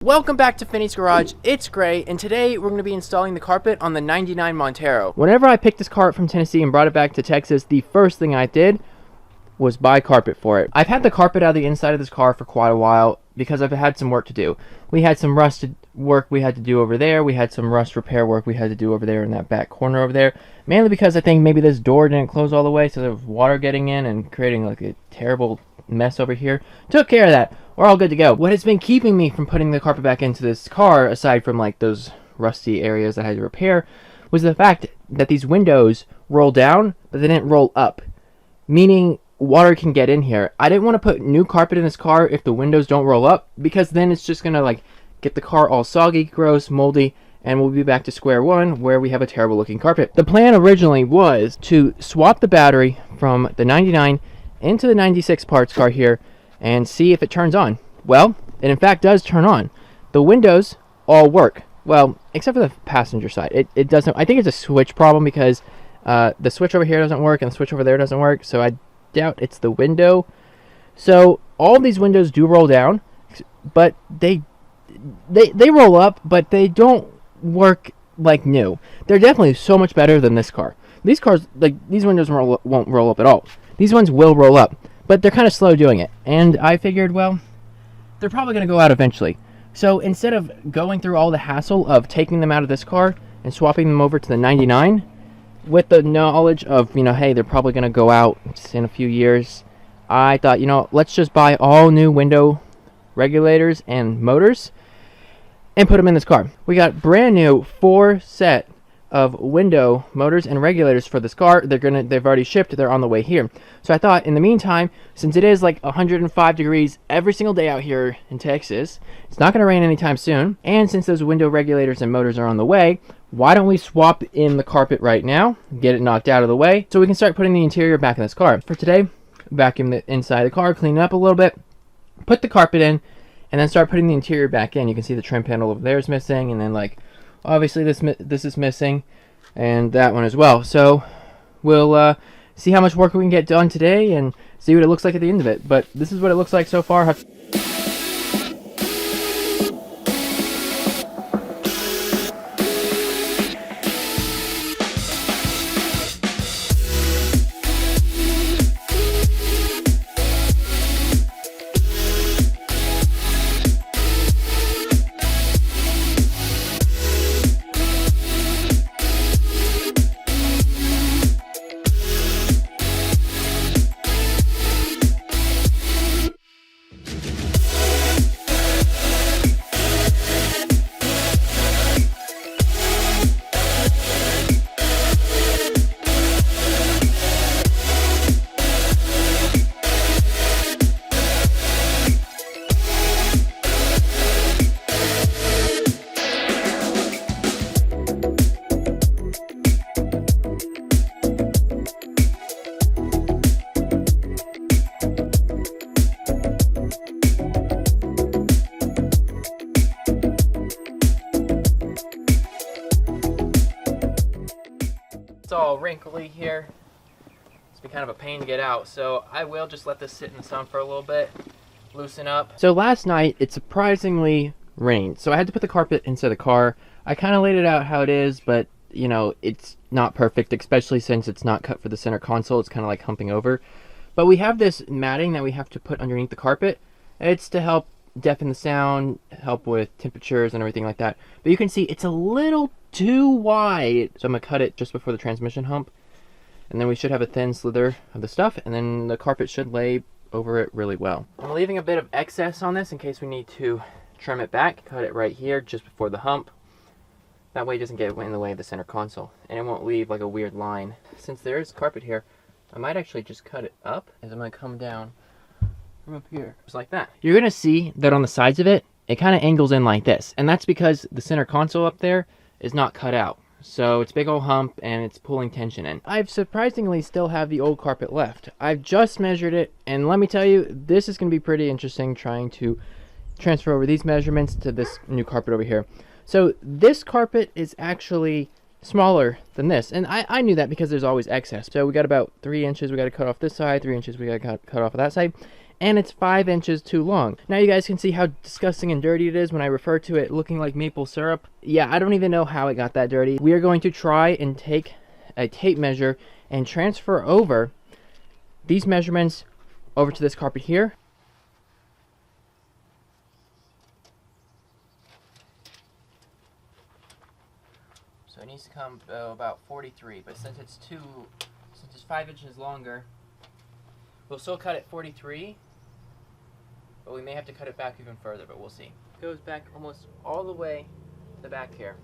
Welcome back to Phinys Garage. It's Gray, and today we're going to be installing the carpet on the 99 Montero. Whenever I picked this car up from Tennessee and brought it back to Texas, the first thing I did was buy carpet for it. I've had the carpet out of the inside of this car for quite a while because I've had some work to do. We had some rust work we had to do over there. We had some rust repair work we had to do over there in that back corner over there. Mainly because I think maybe this door didn't close all the way, so there was water getting in and creating like a terrible mess over here. Took care of that. We're all good to go. What has been keeping me from putting the carpet back into this car, aside from like those rusty areas I had to repair, was the fact that these windows roll down, but they didn't roll up. Meaning water can get in here. I didn't want to put new carpet in this car if the windows don't roll up, because then it's just gonna like get the car all soggy, gross, moldy, and we'll be back to square one where we have a terrible looking carpet. The plan originally was to swap the battery from the 99 into the 96 parts car here and see if it turns on. Well, it in fact does turn on. The windows all work. Well, except for the passenger side. It doesn't. I think it's a switch problem because the switch over here doesn't work and the switch over there doesn't work, so I doubt it's the window. So all these windows do roll down, but they roll up, but they don't work like new. They're definitely so much better than this car. These cars, like these windows won't roll up at all. These ones will roll up, but they're kind of slow doing it. And I figured, well, they're probably going to go out eventually. So instead of going through all the hassle of taking them out of this car and swapping them over to the 99, with the knowledge of, hey, they're probably going to go out in a few years, I thought, let's just buy all new window regulators and motors and put them in this car. We got brand new 4 set of window motors and regulators for this car. They've already shipped. They're on the way here. So I thought, in the meantime, since it is like 105 degrees every single day out here in Texas, it's not going to rain anytime soon, and since those window regulators and motors are on the way, why don't we swap in the carpet right now, get it knocked out of the way, so we can start putting the interior back in this car. For today, vacuum the inside of the car, clean it up a little bit, put the carpet in, and then start putting the interior back in. You can see the trim panel over there is missing, and then like obviously this is missing, and that one as well. So we'll see how much work we can get done today and see what it looks like at the end of it. But this is what it looks like so far. It's all wrinkly here. It's been kind of a pain to get out, so I will just let this sit in the sun for a little bit, loosen up. So last night it surprisingly rained, so I had to put the carpet inside the car. I kind of laid it out how it is, but it's not perfect, especially since it's not cut for the center console. It's kind of like humping over. But we have this matting that we have to put underneath the carpet. It's to help deafen the sound, help with temperatures and everything like that. But you can see it's a little too wide, so I'm gonna cut it just before the transmission hump, and then we should have a thin slither of the stuff, and then the carpet should lay over it really well. I'm leaving a bit of excess on this in case we need to trim it back. Cut it right here just before the hump. That way it doesn't get in the way of the center console, and it won't leave like a weird line. Since there is carpet here, I might actually just cut it up as I'm gonna come down from up here, just like that. You're gonna see that on the sides of it, it kind of angles in like this, and that's because the center console up there is not cut out. So it's big old hump and it's pulling tension in. I've surprisingly still have the old carpet left. I've just measured it, and let me tell you, this is going to be pretty interesting trying to transfer over these measurements to this new carpet over here. So this carpet is actually smaller than this, and I knew that because there's always excess. So we got about 3 inches we got to cut off this side, 3 inches we got to cut off of that side, and it's 5 inches too long. Now you guys can see how disgusting and dirty it is when I refer to it looking like maple syrup. Yeah, I don't even know how it got that dirty. We are going to try and take a tape measure and transfer over these measurements over to this carpet here. So it needs to come about 43, but since it's 5 inches longer, we'll still cut it 43, but we may have to cut it back even further, but we'll see. It goes back almost all the way to the back here.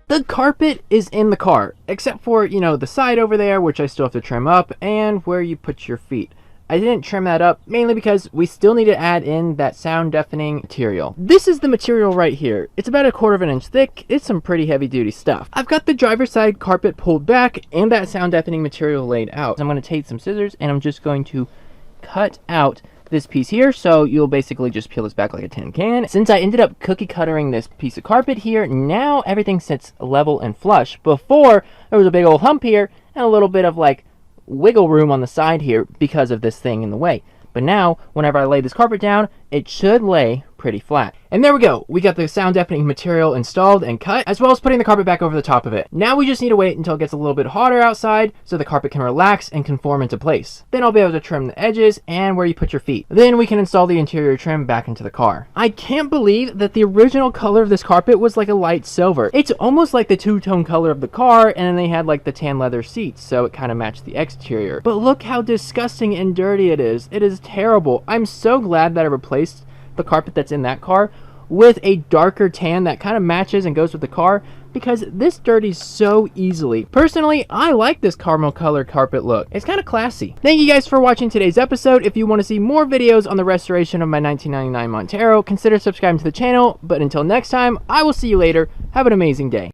The carpet is in the car, except for, you know, the side over there, which I still have to trim up, and where you put your feet. I didn't trim that up, mainly because we still need to add in that sound deafening material. This is the material right here. It's about 1/4 inch thick. It's some pretty heavy duty stuff. I've got the driver's side carpet pulled back and that sound deafening material laid out. I'm going to take some scissors and I'm just going to cut out this piece here, so you'll basically just peel this back like a tin can. Since I ended up cookie cuttering this piece of carpet here, now everything sits level and flush. Before, there was a big old hump here and a little bit of like wiggle room on the side here because of this thing in the way. But now, whenever I lay this carpet down, it should lay pretty flat. And there we go. We got the sound deafening material installed and cut, as well as putting the carpet back over the top of it. Now we just need to wait until it gets a little bit hotter outside so the carpet can relax and conform into place. Then I'll be able to trim the edges and where you put your feet. Then we can install the interior trim back into the car. I can't believe that the original color of this carpet was like a light silver. It's almost like the two-tone color of the car, and then they had like the tan leather seats, so it kind of matched the exterior. But look how disgusting and dirty it is. It is terrible. I'm so glad that I replaced the carpet that's in that car with a darker tan that kind of matches and goes with the car, because this dirties so easily. Personally, I like this caramel color carpet look. It's kind of classy. Thank you guys for watching today's episode. If you want to see more videos on the restoration of my 1999 Montero, consider subscribing to the channel. But until next time, I will see you later. Have an amazing day.